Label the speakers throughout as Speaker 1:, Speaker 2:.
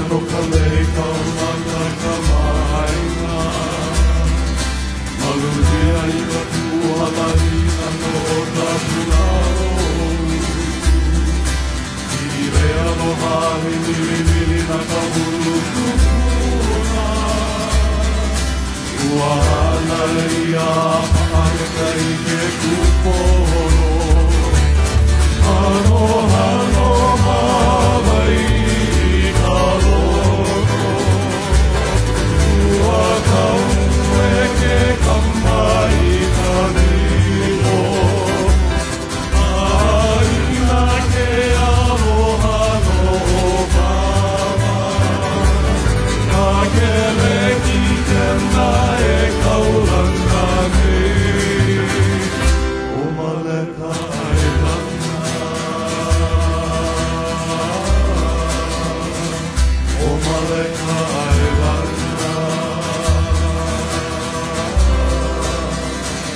Speaker 1: no kalei kaulanga kamaina Maluria I ka tuhalahina no tapunao I re aloha he milimili na ka hulu kupuna Ua hana ia paareka I ke kuporo Hano hano mawai I ka loko Ua kaunue ke kamai ka nilo Aina ke aloha no mama Ka ke leki tena e kaulanga nei O maleka ai langa O maleka ai langa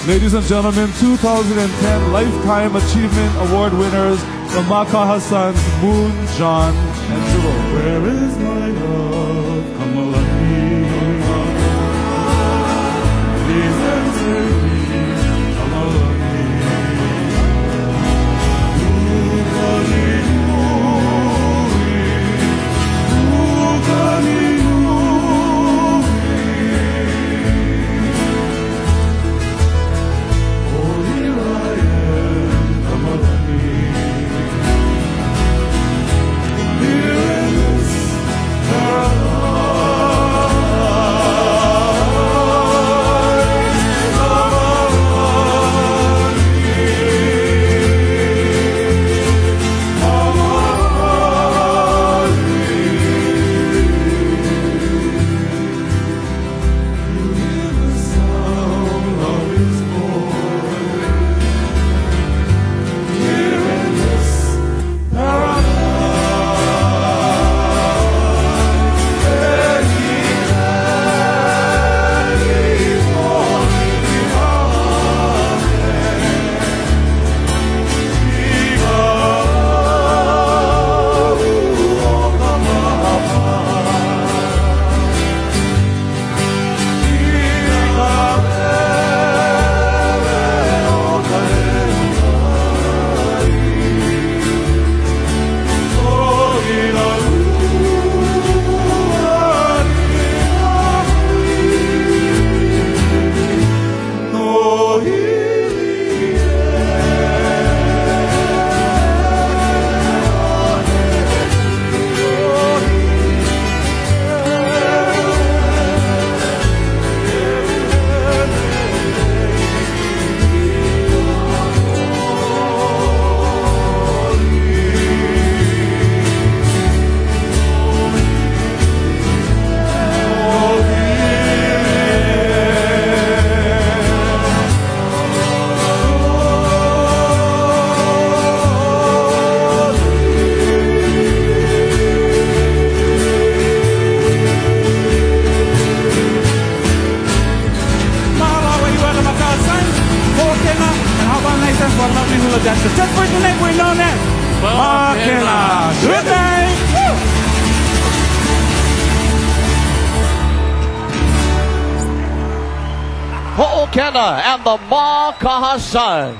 Speaker 1: Ladies and gentlemen, 2010 Lifetime Achievement Award winners, the Makaha Sons, Moon, John, and Jerome. Where is my love? Kamalani. Please answer me. Kamalani. Ukani nui. Ukani nui. Oh, here I am, Kamalani. Here in this
Speaker 2: Just for tonight, we're known as Makena. Good night.
Speaker 3: Ho'okena and the Makaha Sons.